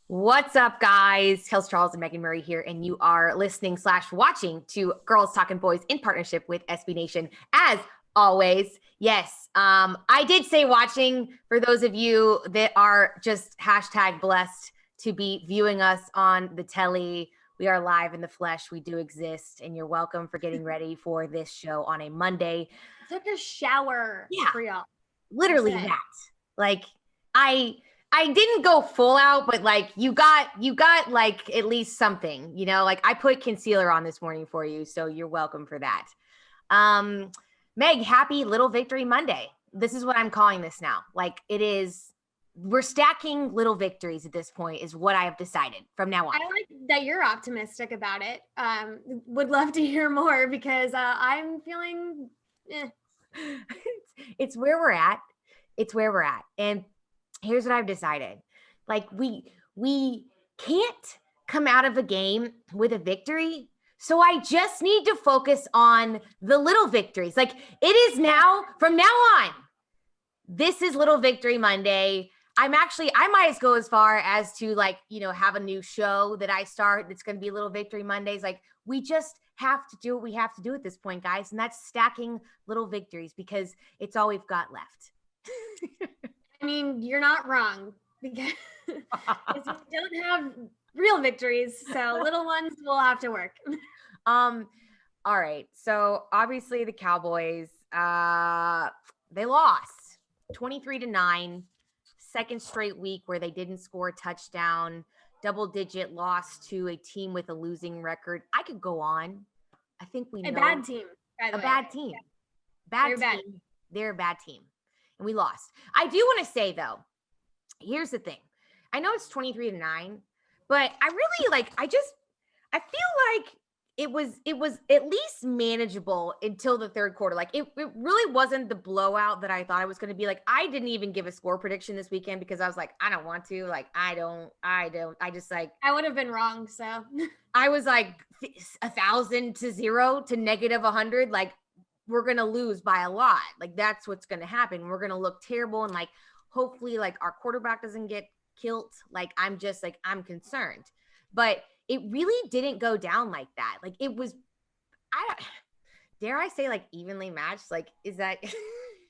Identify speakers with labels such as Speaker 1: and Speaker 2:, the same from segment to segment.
Speaker 1: What's up, guys? Kelsey Charles and Meg Murray here, and you are listening/watching to Girls Talkin Boys in partnership with SB Nation. As always, yes, I did say watching for those of you that are just #blessed to be viewing us on the telly. We are live in the flesh. We do exist, and you're welcome for getting ready for this show on a Monday.
Speaker 2: Took a shower for y'all.
Speaker 1: Literally that. Like, I didn't go full out, but like you got like at least something, like I put concealer on this morning for you. So you're welcome for that. Meg, happy Little Victory Monday. This is what I'm calling this now. Like we're stacking little victories at this point is what I have decided from now on.
Speaker 2: I like that you're optimistic about it. Would love to hear more because I'm feeling,
Speaker 1: It's where we're at. It's where we're at. And here's what I've decided. Like we can't come out of a game with a victory. So I just need to focus on the little victories. Like it is now, from now on, this is Little Victory Monday. I might as go as far as to have a new show that I start. That's going to be Little Victory Mondays. Like we just have to do what we have to do at this point, guys. And that's stacking little victories because it's all we've got left.
Speaker 2: I mean, you're not wrong because we don't have real victories. So little ones will have to work.
Speaker 1: All right. So obviously the Cowboys, they lost 23-9, second straight week where they didn't score a touchdown, double-digit loss to a team with a losing record. I could go on. I think we know.
Speaker 2: A bad team, by the way.
Speaker 1: Bad team. Bad team. They're a bad team. And we lost. I do want to say, though, here's the thing. I know it's 23-9, but I really I feel like it was at least manageable until the third quarter. Like it really wasn't the blowout that I thought it was going to be. Like I didn't even give a score prediction this weekend because I was like, I don't want to. Like I would have
Speaker 2: been wrong. So
Speaker 1: I was like 1,000 to 0 to -100. Like we're going to lose by a lot. Like that's what's going to happen. We're going to look terrible. And like, hopefully like our quarterback doesn't get killed. Like, I'm concerned, but it really didn't go down like that. Like it was, dare I say like evenly matched? Like, is that,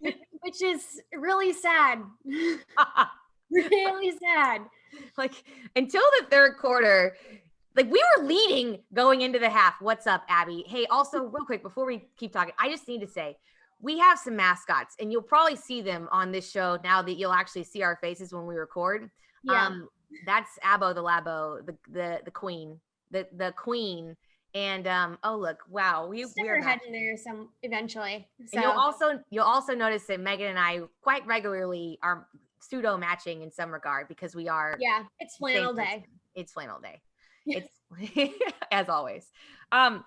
Speaker 2: which is really sad. Really sad.
Speaker 1: Like until the third quarter, like we were leading going into the half. What's up, Abby? Hey, also real quick, before we keep talking, I just need to say, we have some mascots and you'll probably see them on this show now that you'll actually see our faces when we record.
Speaker 2: Yeah.
Speaker 1: That's Abbo the Labo, the queen, the queen. And oh look, wow, we're
Speaker 2: heading there some eventually. So
Speaker 1: and you'll also notice that Megan and I quite regularly are pseudo matching in some regard because we are.
Speaker 2: Yeah, it's flannel day.
Speaker 1: It's flannel day. It's as always. But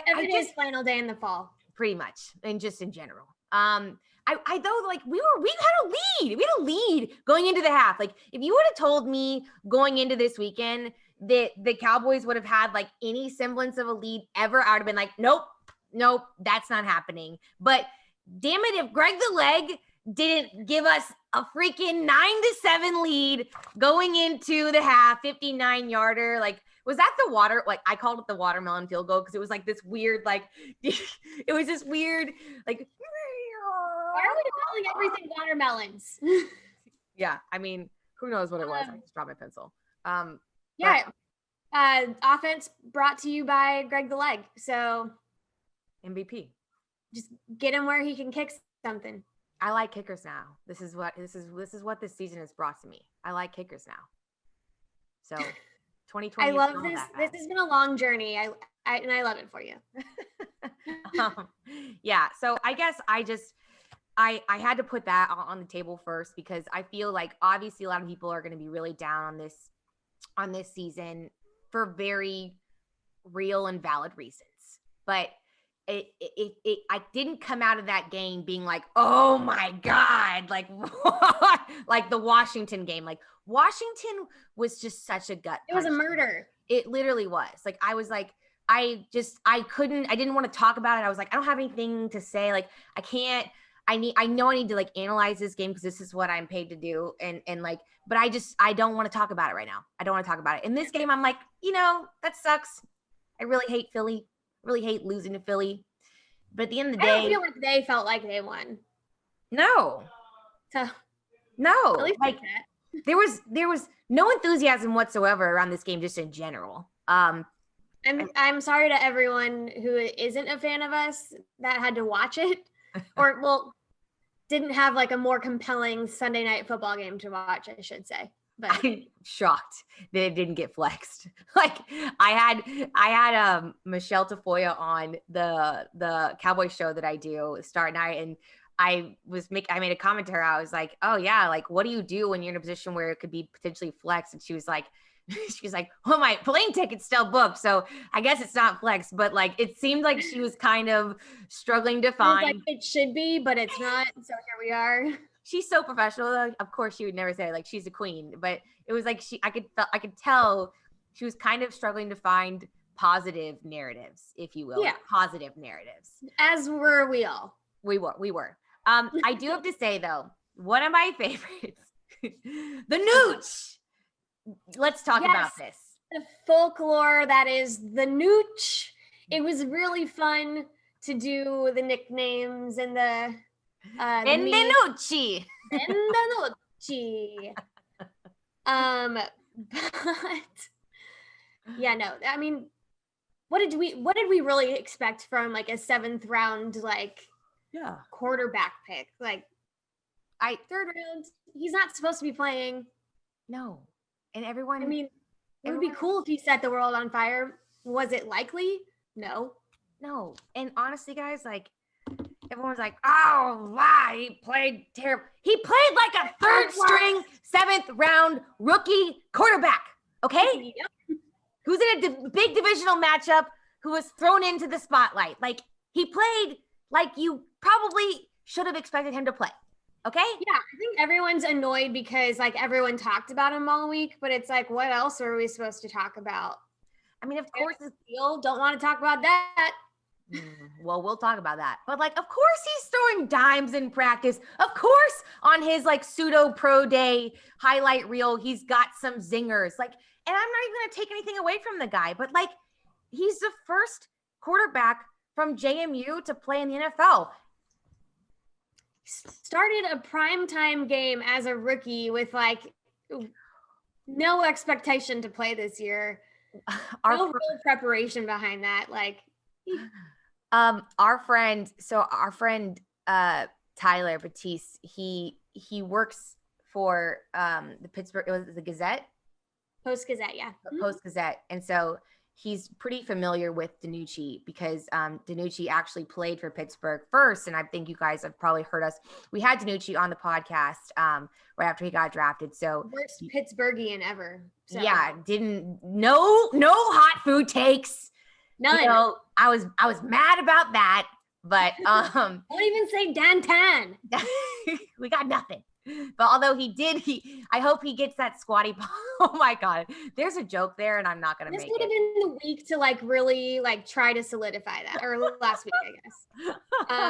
Speaker 2: every day is flannel day in the fall.
Speaker 1: Pretty much, and just in general. I though, like we had a lead. We had a lead going into the half. Like if you would have told me going into this weekend that the Cowboys would have had like any semblance of a lead ever, I would have been like, nope, that's not happening. But damn it, if Greg the Leg didn't give us a freaking 9-7 lead going into the half, 59-yarder, like. Was that the water? Like I called it the watermelon field goal because it was like this weird, like it was just weird, like.
Speaker 2: Why are we calling everything watermelons?
Speaker 1: Yeah, I mean, who knows what it was? I just dropped my pencil.
Speaker 2: Offense brought to you by Greg the Leg. So
Speaker 1: MVP.
Speaker 2: Just get him where he can kick something.
Speaker 1: I like kickers now. This is what this season has brought to me. I like kickers now. So. 2020.
Speaker 2: I love this. This has been a long journey. I love it for you.
Speaker 1: Yeah. So I guess I had to put that on the table first because I feel like obviously a lot of people are going to be really down on this season for very real and valid reasons. But I didn't come out of that game being like, oh my God, like like the Washington game. Like Washington was just such a gut.
Speaker 2: It was a murder.
Speaker 1: It literally was. Like I was like, I didn't want to talk about it. I was like, I don't have anything to say. Like I I know I need to like analyze this game because this is what I'm paid to do. And like, but I don't want to talk about it right now. I don't want to talk about it. In this game, I'm like, that sucks. I really hate Philly. Really hate losing to Philly. But at the end of the day,
Speaker 2: I don't feel like they felt like they won.
Speaker 1: No.
Speaker 2: So
Speaker 1: no.
Speaker 2: at least
Speaker 1: Like there was no enthusiasm whatsoever around this game, just in general.
Speaker 2: I'm sorry to everyone who isn't a fan of us that had to watch it, or didn't have like a more compelling Sunday night football game to watch, I should say. But
Speaker 1: I'm shocked that it didn't get flexed. Like I had Michelle Tafoya on the Cowboys show that I do start night, and I made a comment to her. I was like, oh yeah, like what do you do when you're in a position where it could be potentially flexed? And she was like, well, my plane ticket's still booked, so I guess it's not flexed. But like it seemed like she was kind of struggling to find.
Speaker 2: Like it should be, but it's not. So here we are.
Speaker 1: She's so professional. Like, of course, she would never say like she's a queen, but it was like I could tell she was kind of struggling to find positive narratives, if you will.
Speaker 2: Yeah,
Speaker 1: positive narratives.
Speaker 2: As were we all.
Speaker 1: We were. I do have to say though, one of my favorites, the Nooch. Let's talk about this.
Speaker 2: The folklore that is the Nooch. It was really fun to do the nicknames and the
Speaker 1: Nucci.
Speaker 2: But yeah, no, I mean, what did we really expect from like a 7th round quarterback pick? Like 3rd round, he's not supposed to be playing.
Speaker 1: No. And everyone,
Speaker 2: I mean, it would be cool if he set the world on fire. Was it likely? No.
Speaker 1: And honestly, guys, like everyone's like, oh, why he played terrible. He played like a 3rd string, 7th round rookie quarterback. Okay.
Speaker 2: Yep.
Speaker 1: Who's in a big divisional matchup, who was thrown into the spotlight. Like he played like you probably should have expected him to play. Okay.
Speaker 2: Yeah. I think everyone's annoyed because like everyone talked about him all week, but it's like, what else are we supposed to talk about?
Speaker 1: I mean, of course,
Speaker 2: don't want to talk about that.
Speaker 1: Well, we'll talk about that. But like, of course he's throwing dimes in practice. Of course, on his like pseudo pro day highlight reel, he's got some zingers. Like, and I'm not even going to take anything away from the guy, but like, he's the first quarterback from JMU to play in the NFL.
Speaker 2: Started a primetime game as a rookie with like no expectation to play this year. No real preparation behind that. Like,
Speaker 1: our friend Tyler Batiste, he works for the Pittsburgh, it was the Gazette.
Speaker 2: Post-Gazette, yeah.
Speaker 1: Post-Gazette. And so he's pretty familiar with DiNucci because DiNucci actually played for Pittsburgh first. And I think you guys have probably heard us. We had DiNucci on the podcast right after he got drafted. So
Speaker 2: worst Pittsburghian ever. So.
Speaker 1: Yeah, no hot food takes.
Speaker 2: None.
Speaker 1: I was mad about that, but
Speaker 2: don't even say Dan.
Speaker 1: We got nothing. But although I hope he gets that squatty ball. Oh my God. There's a joke there and I'm not going to make it.
Speaker 2: This would have been the week to like really like try to solidify that, or last week, I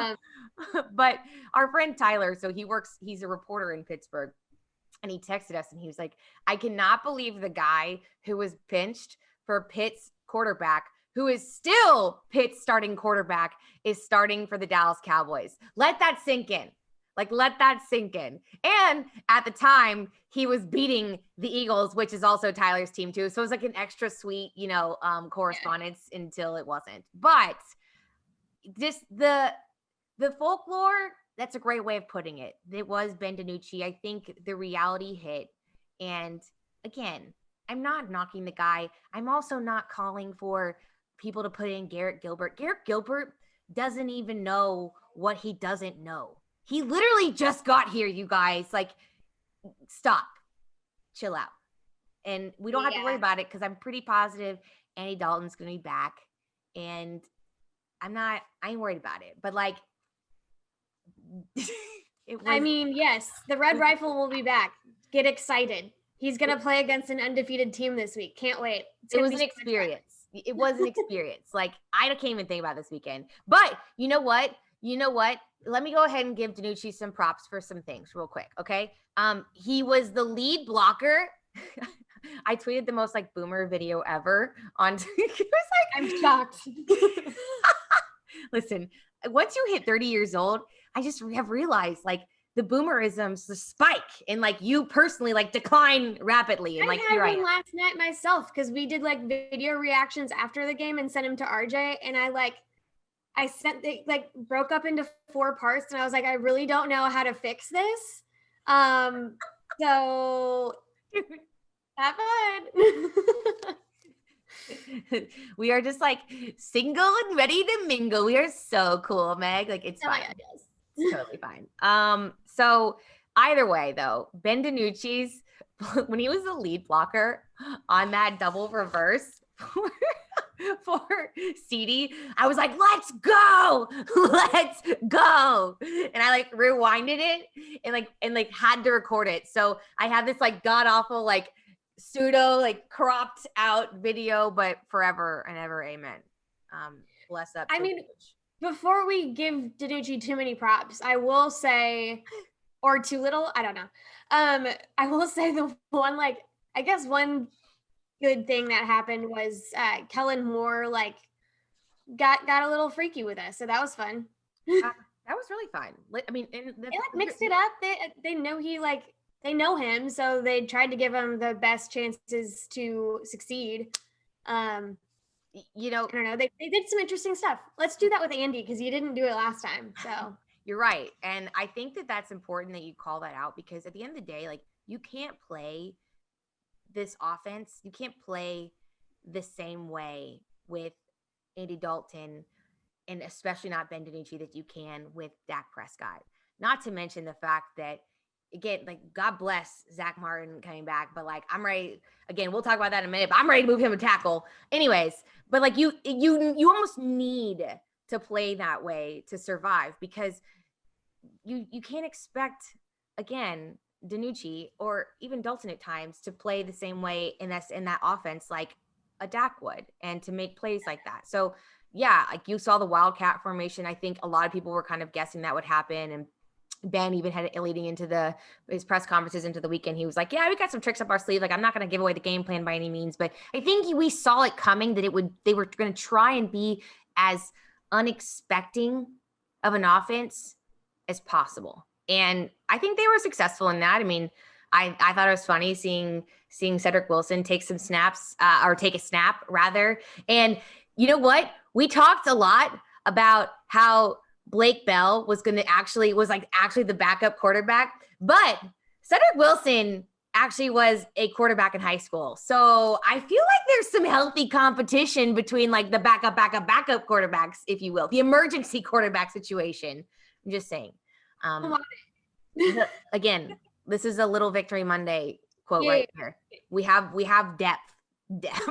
Speaker 2: guess.
Speaker 1: But our friend Tyler, so he's a reporter in Pittsburgh, and he texted us and he was like, I cannot believe the guy who was pinched for Pitt's quarterback, who is still Pitt's starting quarterback, is starting for the Dallas Cowboys. Let that sink in. Let that sink in. And at the time, he was beating the Eagles, which is also Tyler's team too. So it was like an extra sweet, correspondence until it wasn't. But just the folklore, that's a great way of putting it. It was Ben DiNucci. I think the reality hit. And again, I'm not knocking the guy. I'm also not calling for people to put in Garrett Gilbert. Garrett Gilbert doesn't even know what he doesn't know. He literally just got here, you guys. Like, stop. Chill out. And we don't have to worry about it because I'm pretty positive Andy Dalton's going to be back. And I ain't worried about it. But, like,
Speaker 2: yes, the Red Rifle will be back. Get excited. He's going to play against an undefeated team this week. Can't wait.
Speaker 1: It was an experience. It was an experience. Like, I can't even think about this weekend. But you know what? You know what? Let me go ahead and give DiNucci some props for some things real quick. Okay. He was the lead blocker. I tweeted the most like boomer video ever on. It was like,
Speaker 2: I'm shocked.
Speaker 1: Listen, once you hit 30 years old, I just have realized like the boomerisms, the spike, and like you personally like decline rapidly. And like
Speaker 2: I had one last night myself because we did like video reactions after the game and sent him to RJ, and I sent it like broke up into 4 parts, and I was like, I really don't know how to fix this. So have fun.
Speaker 1: We are just like single and ready to mingle. We are so cool, Meg. Like it's fine.
Speaker 2: Yeah, yes.
Speaker 1: It's totally fine. So either way though, Ben DiNucci's when he was the lead blocker on that double reverse for CD, I was like, let's go. And I like rewinded it and like had to record it. So I have this like god awful like pseudo like cropped out video, but forever and ever, amen. Bless up.
Speaker 2: I mean, before we give DiNucci too many props, I will say, or too little, I don't know. I will say the one like I guess one good thing that happened was Kellen Moore like got a little freaky with us, so that was fun.
Speaker 1: That was really fun. I mean, and
Speaker 2: they like mixed it up. They know they know him, so they tried to give him the best chances to succeed.
Speaker 1: You know,
Speaker 2: I don't know. They did some interesting stuff. Let's do that with Andy because he didn't do it last time. So
Speaker 1: you're right, and I think that that's important that you call that out because at the end of the day, like you can't play this offense. You can't play the same way with Andy Dalton and especially not Ben DiNucci that you can with Dak Prescott. Not to mention the fact that, again, like God bless Zach Martin coming back, but like I'm ready. Again, we'll talk about that in a minute. But I'm ready to move him a tackle, anyways. But like you almost need to play that way to survive because you can't expect again DiNucci or even Dalton at times to play the same way in that offense like a Dak would and to make plays like that. So yeah, like you saw the Wildcat formation. I think a lot of people were kind of guessing that would happen and Ben even had it leading into his press conferences into the weekend. He was like, yeah, we got some tricks up our sleeve. Like, I'm not going to give away the game plan by any means, but I think we saw it coming that they were going to try and be as unexpecting of an offense as possible. And I think they were successful in that. I mean, I thought it was funny seeing Cedric Wilson take some snaps or take a snap rather. And you know what? We talked a lot about how Blake Bell was actually the backup quarterback, but Cedric Wilson actually was a quarterback in high school. So I feel like there's some healthy competition between like the backup quarterbacks, if you will, the emergency quarterback situation. I'm just saying. Again, this is a Little Victory Monday quote right here. We have depth at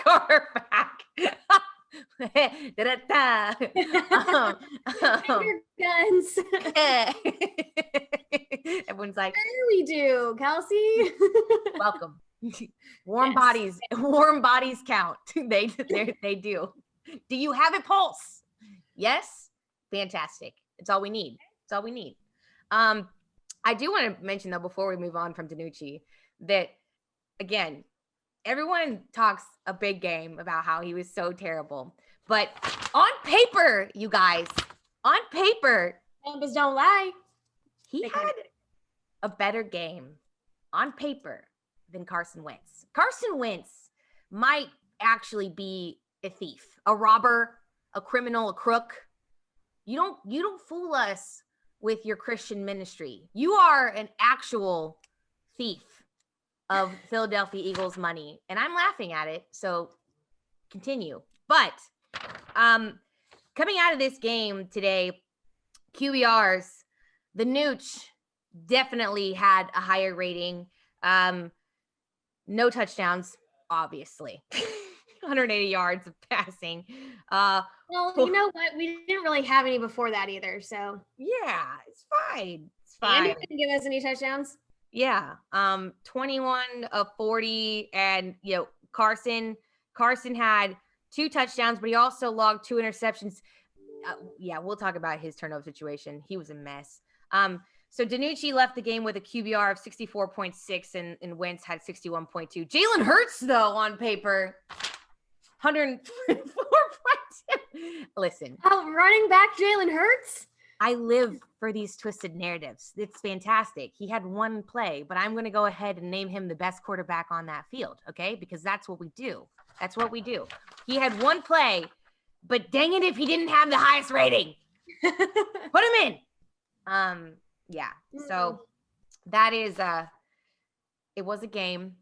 Speaker 1: quarterback.
Speaker 2: Guns.
Speaker 1: Everyone's like,
Speaker 2: sure we do, Kelsey.
Speaker 1: Welcome. Warm bodies count. They do. Do you have a pulse? Yes. Fantastic. It's all we need. I do want to mention though, before we move on from DiNucci, that again, everyone talks a big game about how he was so terrible. But on paper, you guys,
Speaker 2: numbers don't lie.
Speaker 1: He had a better game on paper than Carson Wentz. Carson Wentz might actually be a thief, a robber, a criminal, a crook. You don't fool us with your Christian ministry. You are an actual thief of Philadelphia Eagles money, and I'm laughing at it. So continue. But coming out of this game today, QBRs, the Nooch definitely had a higher rating. No touchdowns, obviously. 180 yards of passing.
Speaker 2: Well, you know what? We didn't really have any before that either. So
Speaker 1: yeah, it's fine.
Speaker 2: Andy didn't give us any touchdowns.
Speaker 1: Yeah. 21 of 40, and Carson had 2 touchdowns, but he also logged 2 interceptions. yeah, we'll talk about his turnover situation. He was a mess. So Danucci left the game with a QBR of 64.6 and Wentz had 61.2. Jalen Hurts, though, on paper, 104.2. Listen.
Speaker 2: Oh, running back Jalen Hurts?
Speaker 1: I live for these twisted narratives. It's fantastic. He had one play, but I'm going to go ahead and name him the best quarterback on that field, okay? Because that's what we do. That's what we do. He had one play, but dang it if he didn't have the highest rating. Put him in. Yeah. So that is it was a game.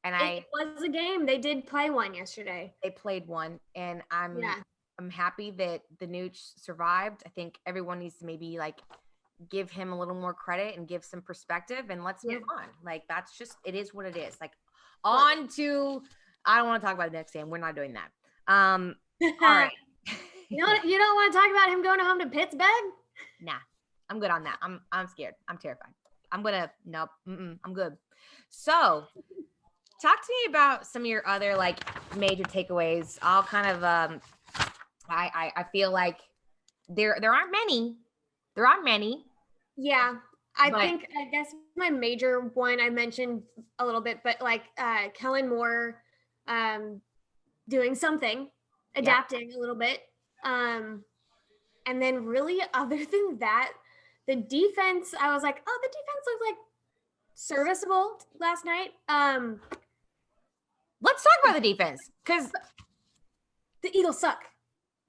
Speaker 1: And
Speaker 2: it was a game. They did play one yesterday.
Speaker 1: They played one, and I'm happy that the Nooch survived. I think everyone needs to maybe like give him a little more credit and give some perspective, and let's move on. Like that's just it is what it is. Like on to I don't want to talk about the next game. We're not doing that. All right.
Speaker 2: You don't want to talk about him going home to Pittsburgh?
Speaker 1: Nah, I'm good on that. I'm scared. I'm terrified. Nope. I'm good. So talk to me about some of your other like major takeaways. I'll kind of I feel like there aren't many. There aren't many.
Speaker 2: Yeah. I guess my major one I mentioned a little bit, but like Kellen Moore doing something, adapting a little bit. And then really other than that, the defense, I was like, oh, the defense looks like serviceable last night.
Speaker 1: Let's talk about the defense because
Speaker 2: the Eagles suck.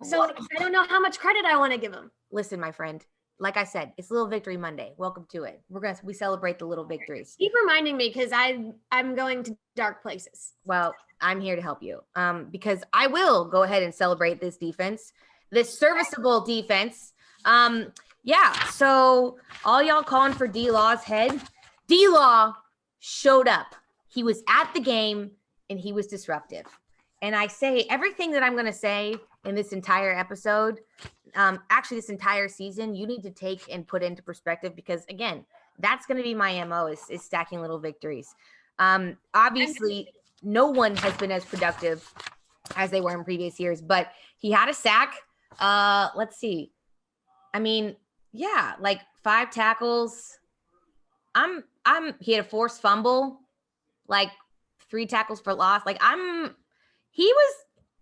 Speaker 2: So I don't know how much credit I want to give them.
Speaker 1: Listen, my friend, like I said, it's Little Victory Monday. Welcome to it. We celebrate the little victories.
Speaker 2: Keep reminding me because I'm going to dark places.
Speaker 1: Well, I'm here to help you because I will go ahead and celebrate this defense, this serviceable defense. Yeah, so all y'all calling for D-Law's head. D-Law showed up. He was at the game, and he was disruptive. And I say everything that I'm going to say in this entire episode, actually this entire season, you need to take and put into perspective because, again, that's going to be my MO is stacking little victories. Obviously, no one has been as productive as they were in previous years, but he had a sack. Let's see. I mean, yeah, like 5 tackles. He had a forced fumble, like 3 tackles for loss. Like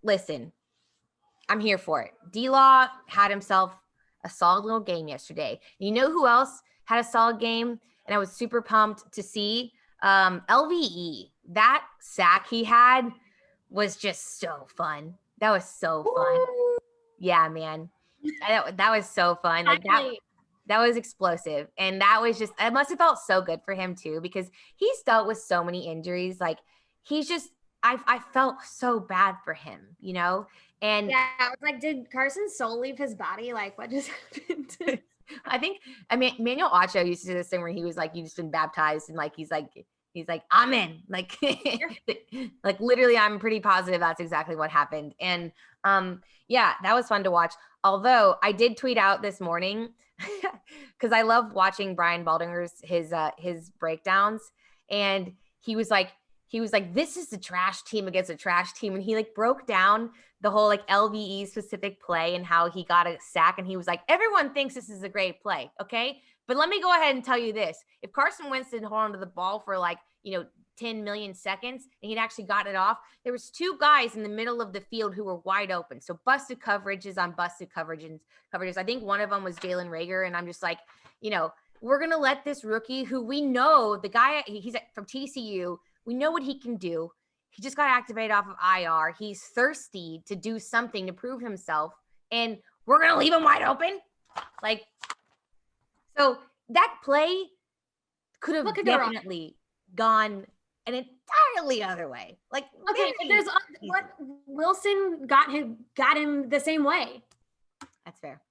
Speaker 1: listen, I'm here for it. D-Law had himself a solid little game yesterday. You know who else had a solid game? And I was super pumped to see LVE. That sack he had was just so fun. That was so fun. Ooh. Yeah, man. That was so fun. Like that was explosive. And that was just, it must have felt so good for him too, because he's dealt with so many injuries. Like he's just, I felt so bad for him, you know? And
Speaker 2: yeah, I was like, did Carson Soul leave his body? Like what just happened?
Speaker 1: I mean, Manuel Ocho used to do this thing where he was like, you just been baptized. And like, he's like, amen. Like, like literally, I'm pretty positive that's exactly what happened. And yeah, that was fun to watch. Although I did tweet out this morning because I love watching Brian Baldinger's his breakdowns. And he was like, this is the trash team against a trash team. And he like broke down the whole like LVE specific play and how he got a sack. And he was like, everyone thinks this is a great play. Okay. But let me go ahead and tell you this. If Carson Wentz didn't hold onto the ball for like, 10 million seconds and he'd actually got it off, there was 2 guys in the middle of the field who were wide open. So busted coverages on busted coverages. I think one of them was Jalen Reagor. And I'm just like, we're going to let this rookie who we know the guy, he's from TCU. We know what he can do. He just got activated off of IR. He's thirsty to do something to prove himself. And we're going to leave him wide open. Like, so that play could have definitely gone an entirely other way. Like,
Speaker 2: okay, there's what Wilson got him the same way.
Speaker 1: That's fair.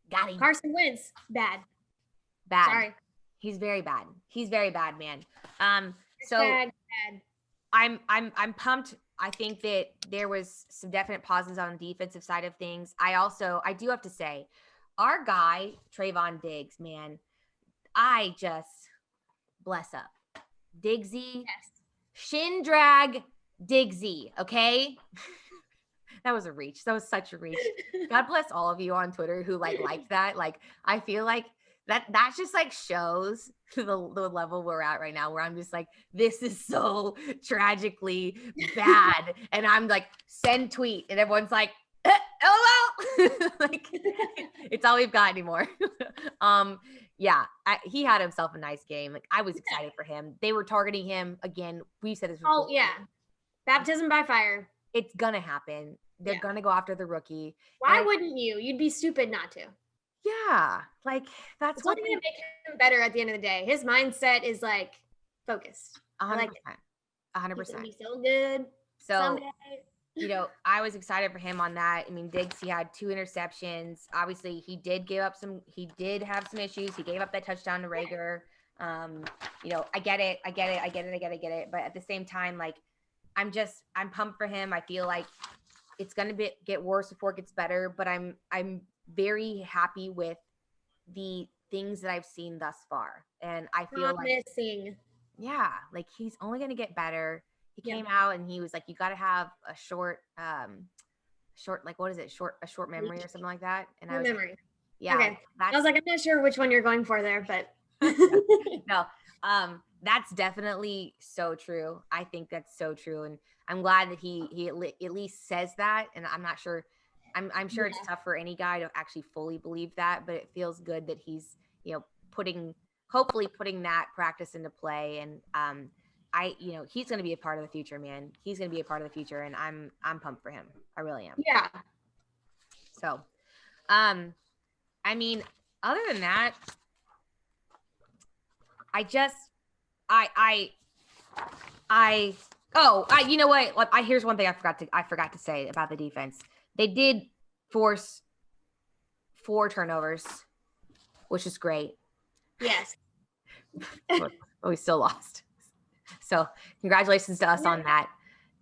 Speaker 1: Got him.
Speaker 2: Carson Wentz, bad.
Speaker 1: Sorry. He's very bad. He's very bad, man. So
Speaker 2: bad.
Speaker 1: I'm pumped. I think that there was some definite positives on the defensive side of things. I do have to say, our guy, Trayvon Diggs, man, I just bless up. Diggsy, yes. Shin drag Diggsy, okay? That was a reach. That was such a reach. God bless all of you on Twitter who liked that. Like, I feel like that just like shows the level we're at right now, where I'm just like, this is so tragically bad. And I'm like, send tweet. And everyone's like, LOL. Like, it's all we've got anymore. Yeah, he had himself a nice game. Like, I was excited for him. They were targeting him again. We said this before.
Speaker 2: Oh yeah, baptism by fire.
Speaker 1: It's gonna happen. They're gonna go after the rookie.
Speaker 2: Why wouldn't you? You'd be stupid not to.
Speaker 1: Yeah, like that's
Speaker 2: what's going to make him better at the end of the day. His mindset is like focused.
Speaker 1: 100%. 100%.
Speaker 2: He's gonna be so good.
Speaker 1: So
Speaker 2: someday.
Speaker 1: You know, I was excited for him on that. I mean, Diggs, he had 2 interceptions. Obviously, he did have some issues. He gave up that touchdown to Rager. You know, I get it. But at the same time, like, I'm pumped for him. I feel like it's going to get worse before it gets better, but I'm very happy with the things that I've seen thus far. And I feel like he's only going to get better. He came out and he was like, you got to have a short memory or something like that. And I was
Speaker 2: memory.
Speaker 1: Like, yeah.
Speaker 2: Okay. I was like, I'm not sure which one you're going for there, but
Speaker 1: no, that's definitely so true. I think that's so true. And I'm glad that he at least says that. And I'm not sure, I'm sure it's tough for any guy to actually fully believe that, but it feels good that he's, you know, hopefully putting that practice into play. And, he's going to be a part of the future, man. He's going to be a part of the future, and I'm pumped for him. I really am.
Speaker 2: Yeah.
Speaker 1: So, I mean, other than that, you know what? Here's one thing I forgot to say about the defense. They did force 4 turnovers, which is great.
Speaker 2: Yes.
Speaker 1: But we still lost. So congratulations to us on that.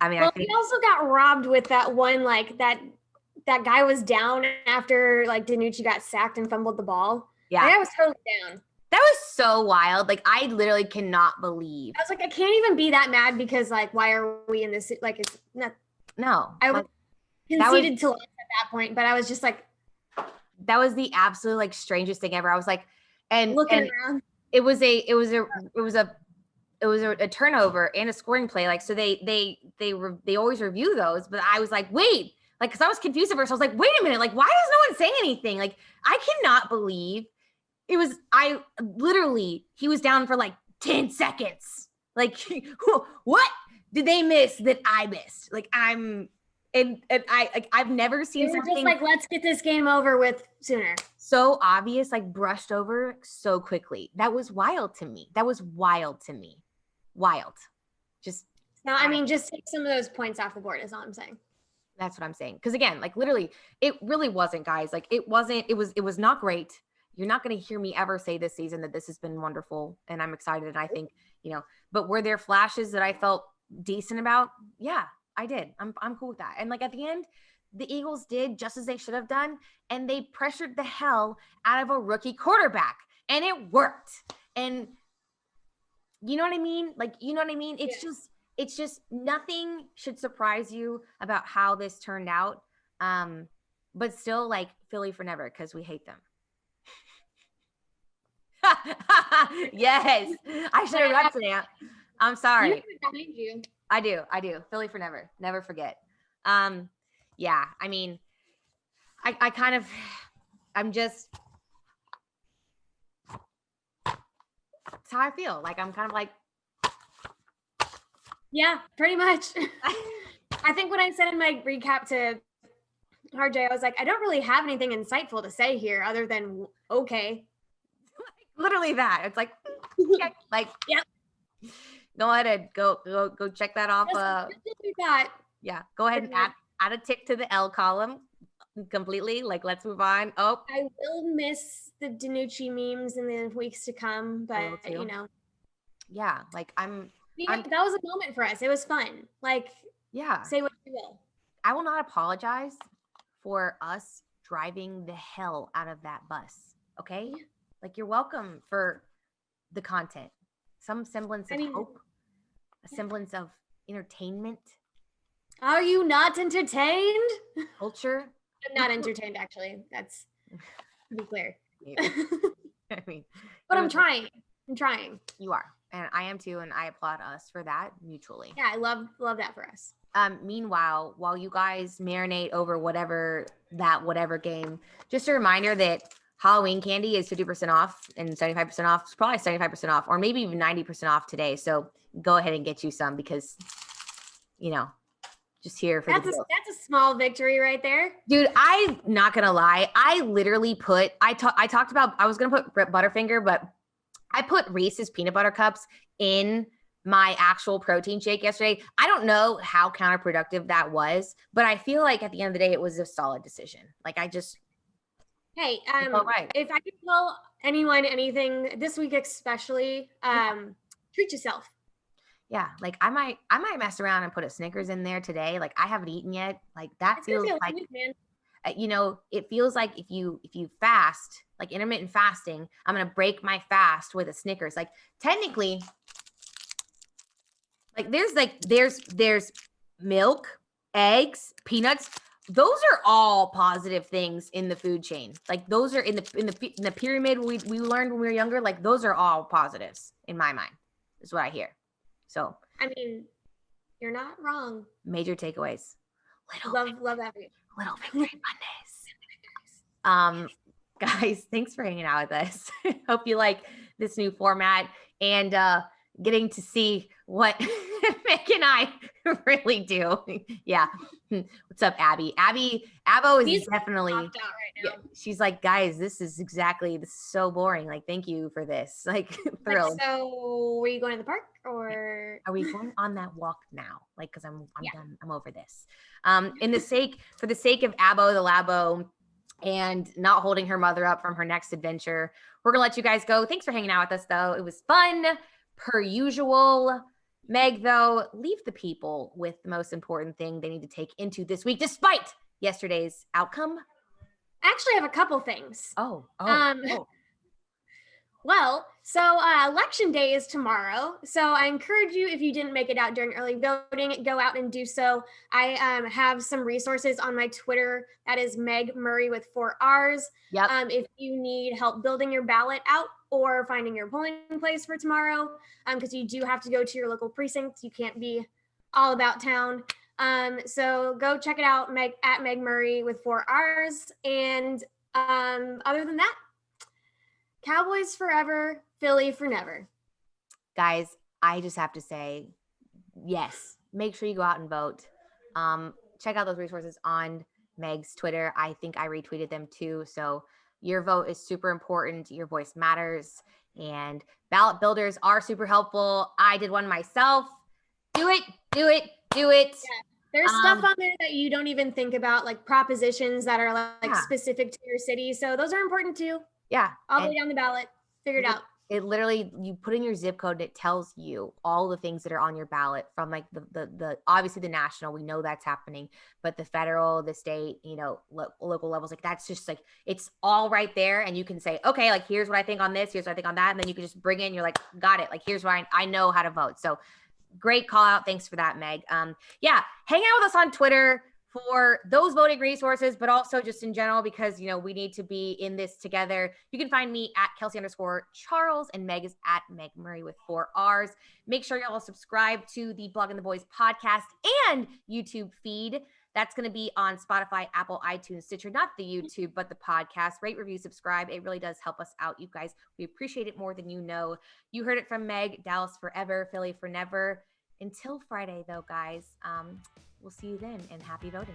Speaker 1: I mean,
Speaker 2: we also got robbed with that one, like that guy was down after like DiNucci got sacked and fumbled the ball.
Speaker 1: Yeah.
Speaker 2: I was totally down.
Speaker 1: That was so wild. Like, I literally cannot believe.
Speaker 2: I was like, I can't even be that mad because like, why are we in this? Like, it's not.
Speaker 1: No.
Speaker 2: I was conceded to us at that point, but I was just like.
Speaker 1: That was the absolute like strangest thing ever. I was like, and
Speaker 2: looking around.
Speaker 1: It was a turnover and a scoring play. Like, so they always review those, but I was like, wait, like, cause I was confused at first. I was like, wait a minute, like, why does no one say anything? Like, I cannot believe he was down for like 10 seconds. Like, what did they miss that I missed? Like, I've never seen something
Speaker 2: just like, let's get this game over with sooner.
Speaker 1: So obvious, like brushed over so quickly. That was wild to me. Wild. Just
Speaker 2: now, I mean, just take some of those points off the board is all I'm saying.
Speaker 1: That's what I'm saying. Because again, like literally, it really wasn't, guys. Like it was not great. You're not going to hear me ever say this season that this has been wonderful and I'm excited. And I think, but were there flashes that I felt decent about? Yeah, I did. I'm cool with that. And like at the end, the Eagles did just as they should have done. And they pressured the hell out of a rookie quarterback and it worked. And you know what I mean? Like, you know what I mean? It's just nothing should surprise you about how this turned out. But still like Philly for never, because we hate them. Yes. I should have read today. I'm sorry. I do. Philly for never. Never forget. Yeah. I mean, I'm just, that's how I feel. Like, I'm kind of like.
Speaker 2: Yeah, pretty much. I think when I said in my recap to RJ, I was like, I don't really have anything insightful to say here other than, okay.
Speaker 1: Literally that. It's like, okay. Like,
Speaker 2: yeah.
Speaker 1: Go ahead and go check that off. Yeah, go ahead and add a tick to the L column completely. Like, let's move on. Oh,
Speaker 2: I will miss the DiNucci memes in the weeks to come, but
Speaker 1: yeah, like that
Speaker 2: was a moment for us. It was fun. Like,
Speaker 1: yeah,
Speaker 2: say what you will.
Speaker 1: I will not apologize for us driving the hell out of that bus. Okay, like you're welcome for the content, some semblance of hope, a semblance of entertainment.
Speaker 2: Are you not entertained?
Speaker 1: Culture.
Speaker 2: I'm not entertained, actually. That's to be clear.
Speaker 1: I mean,
Speaker 2: but I'm trying. I'm trying.
Speaker 1: You are, and I am too, and I applaud us for that mutually.
Speaker 2: Yeah, I love that for us.
Speaker 1: Meanwhile, while you guys marinate over whatever game, just a reminder that Halloween candy is 50% off and 75% off. It's probably 75% off, or maybe even 90% off today. So go ahead and get you some because, just here for
Speaker 2: that's a small victory right there,
Speaker 1: dude. I'm not gonna lie. I literally I talked about I was gonna put Butterfinger, but I put Reese's peanut butter cups in my actual protein shake yesterday. I don't know how counterproductive that was, but I feel like at the end of the day, it was a solid decision. Like
Speaker 2: hey, if I could tell anyone anything this week, especially, treat yourself.
Speaker 1: Yeah, like I might mess around and put a Snickers in there today. Like I haven't eaten yet. Like that feels like, it feels like if you fast, like intermittent fasting, I'm gonna break my fast with a Snickers. Like technically, like there's milk, eggs, peanuts. Those are all positive things in the food chain. Like those are in the pyramid we learned when we were younger. Like those are all positives in my mind. Is what I hear. So
Speaker 2: I mean, you're not wrong.
Speaker 1: Major takeaways.
Speaker 2: Love that for you.
Speaker 1: Little Victory Mondays. Guys, thanks for hanging out with us. Hope you like this new format and getting to see what Meg and I really do. Yeah. What's up, Abby? Abbo is definitely
Speaker 2: out right now.
Speaker 1: Yeah, she's like, guys, this is so boring. Like, thank you for this. Like, thrilled.
Speaker 2: So were you going to the park or
Speaker 1: are we going on that walk now? Like, because I'm done. I'm over this. For the sake of Abbo the Labo and not holding her mother up from her next adventure, we're gonna let you guys go. Thanks for hanging out with us, though. It was fun, per usual. Meg, though, leave the people with the most important thing they need to take into this week, despite yesterday's outcome.
Speaker 2: I actually have a couple things.
Speaker 1: Oh.
Speaker 2: Well, so election day is tomorrow. So I encourage you, if you didn't make it out during early voting, go out and do so. I have some resources on my Twitter. That is Meg Murray with 4 R's.
Speaker 1: Yep.
Speaker 2: If you need help building your ballot out or finding your polling place for tomorrow, because you do have to go to your local precincts. You can't be all about town. So go check it out, at Meg Murray with 4 R's. And other than that, Cowboys forever, Philly for never.
Speaker 1: Guys, I just have to say, yes, make sure you go out and vote. Check out those resources on Meg's Twitter. I think I retweeted them too. So your vote is super important. Your voice matters. And ballot builders are super helpful. I did one myself. Do it.
Speaker 2: Yeah. There's stuff on there that you don't even think about, like propositions that are specific to your city. So those are important too.
Speaker 1: Yeah.
Speaker 2: All the way down the ballot. Figure it out.
Speaker 1: It literally, you put in your zip code and it tells you all the things that are on your ballot from like the obviously the national, we know that's happening, but the federal, the state, local levels, like that's just like, it's all right there. And you can say, okay, like, here's what I think on this, here's what I think on that. And then you can just bring in, you're like, got it. Like, here's why I know how to vote. So great call out. Thanks for that, Meg. Hang out with us on Twitter for those voting resources, but also just in general, because, we need to be in this together. You can find me at Kelsey_Charles, and Meg is at Meg Murray with 4 R's. Make sure y'all subscribe to the Blogging the Boys podcast and YouTube feed. That's going to be on Spotify, Apple, iTunes, Stitcher, not the YouTube, but the podcast. Rate, review, subscribe. It really does help us out, you guys. We appreciate it more than you know. You heard it from Meg. Dallas forever, Philly for never. Until Friday, though, guys. We'll see you then, and happy voting.